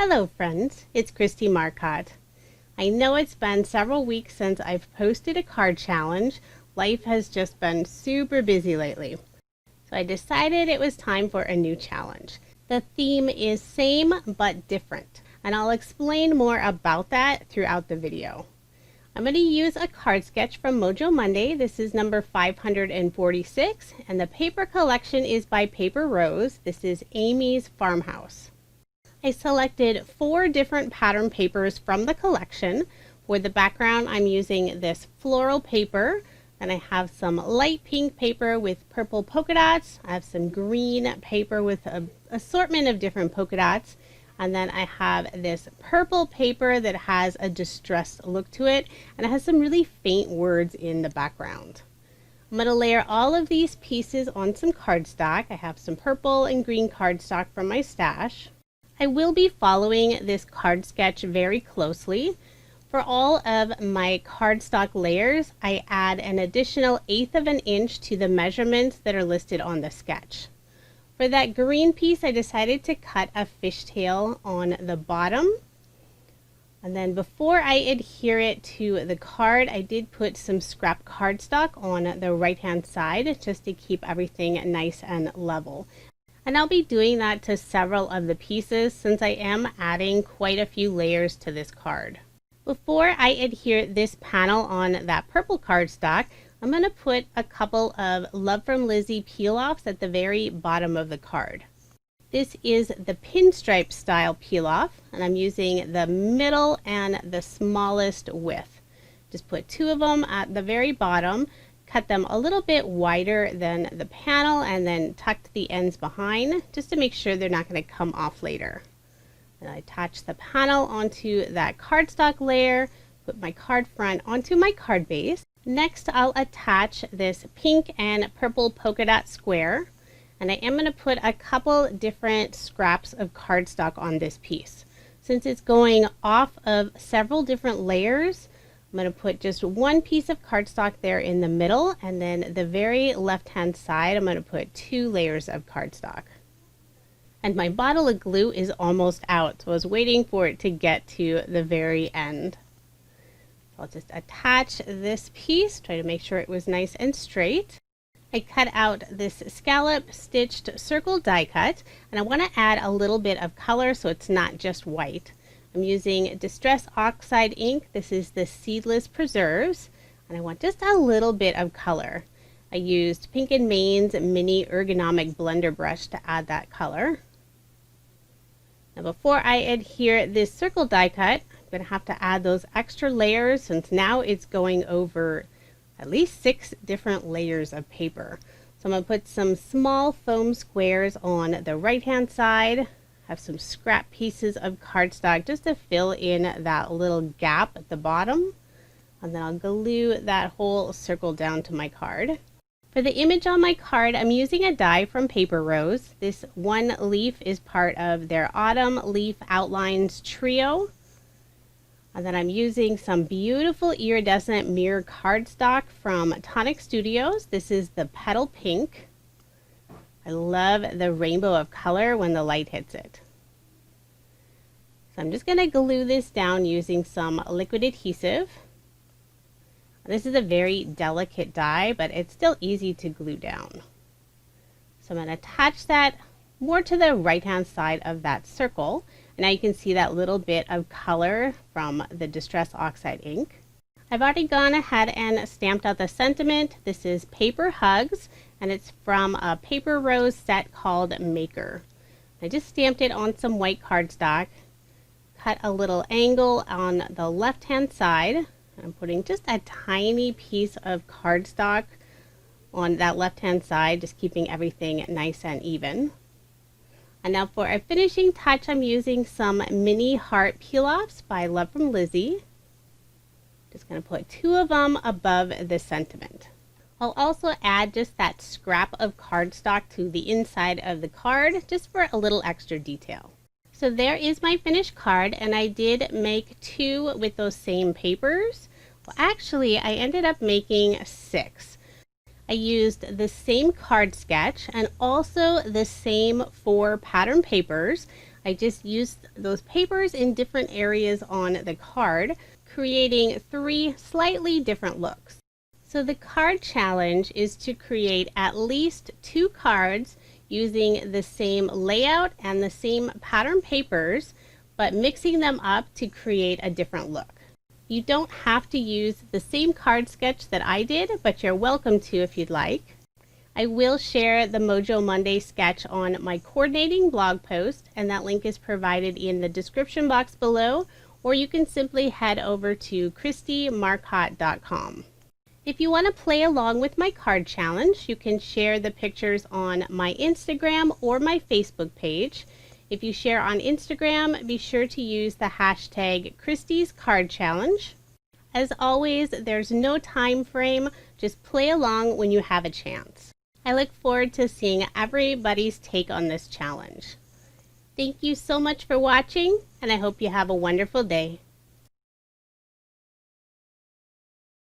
Hello friends, it's Kristie Marcotte. I know it's been several weeks since I've posted a card challenge. Life has just been super busy lately. So I decided it was time for a new challenge. The theme is same but different, and I'll explain more about that throughout the video. I'm going to use a card sketch from Mojo Monday. This is number 546, and the paper collection is by Paper Rose. This is Amy's Farmhouse. I selected 4 different pattern papers from the collection. For the background, I'm using this floral paper, and I have some light pink paper with purple polka dots. I have some green paper with an assortment of different polka dots. And then I have this purple paper that has a distressed look to it, and it has some really faint words in the background. I'm going to layer all of these pieces on some cardstock. I have some purple and green cardstock from my stash. I will be following this card sketch very closely. For all of my cardstock layers, I add an additional 1/8 of an inch to the measurements that are listed on the sketch. For that green piece, I decided to cut a fishtail on the bottom. And then before I adhere it to the card, I did put some scrap cardstock on the right-hand side just to keep everything nice and level. And I'll be doing that to several of the pieces since I am adding quite a few layers to this card. Before I adhere this panel on that purple cardstock, I'm going to put a couple of Love from Lizi peel-offs at the very bottom of the card. This is the pinstripe style peel-off, and I'm using the middle and the smallest width. Just put 2 of them at the very bottom, cut them a little bit wider than the panel, and then tucked the ends behind just to make sure they're not going to come off later. And I attach the panel onto that cardstock layer, put my card front onto my card base. Next, I'll attach this pink and purple polka dot square, and I am going to put a couple different scraps of cardstock on this piece. Since it's going off of several different layers, I'm going to put just 1 piece of cardstock there in the middle, and then the very left-hand side, I'm going to put 2 layers of cardstock. And my bottle of glue is almost out, so I was waiting for it to get to the very end. I'll just attach this piece, try to make sure it was nice and straight. I cut out this scallop stitched circle die cut, and I want to add a little bit of color so it's not just white. I'm using Distress Oxide ink. This is the Seedless Preserves, and I want just a little bit of color. I used Pink & Main's mini Ergonomic blender brush to add that color. Now before I adhere this circle die cut, I'm going to have to add those extra layers since now it's going over at least 6 different layers of paper. So I'm going to put some small foam squares on the right hand side, have some scrap pieces of cardstock just to fill in that little gap at the bottom, and then I'll glue that whole circle down to my card. For the image on my card, I'm using a die from Paper Rose. This one leaf is part of their Autumn Leaf Outlines trio. And then I'm using some beautiful iridescent mirror cardstock from Tonic Studios. This is the Petal Pink. I love the rainbow of color when the light hits it. So I'm just going to glue this down using some liquid adhesive. This is a very delicate die, but it's still easy to glue down. So I'm going to attach that more to the right hand side of that circle. And now you can see that little bit of color from the Distress Oxide ink. I've already gone ahead and stamped out the sentiment. This is Paper Hugs, and it's from a Paper Rose set called Maker. I just stamped it on some white cardstock, cut a little angle on the left hand side. I'm putting just a tiny piece of cardstock on that left hand side, just keeping everything nice and even. And now for a finishing touch, I'm using some mini heart peel-offs by Love from Lizi. Just going to put 2 of them above the sentiment. I'll also add just that scrap of cardstock to the inside of the card, just for a little extra detail. So there is my finished card, and I did make 2 with those same papers. Well, actually, I ended up making 6. I used the same card sketch and also the same 4 pattern papers. I just used those papers in different areas on the card, creating 3 slightly different looks. So the card challenge is to create at least 2 cards using the same layout and the same pattern papers, but mixing them up to create a different look. You don't have to use the same card sketch that I did, but you're welcome to if you'd like. I will share the Mojo Monday sketch on my coordinating blog post, and that link is provided in the description box below, or you can simply head over to kristiescardchallenge.com. If you want to play along with my card challenge, you can share the pictures on my Instagram or my Facebook page. If you share on Instagram, be sure to use the hashtag kristiescardchallenge. As always, there's no time frame, just play along when you have a chance. I look forward to seeing everybody's take on this challenge. Thank you so much for watching, and I hope you have a wonderful day.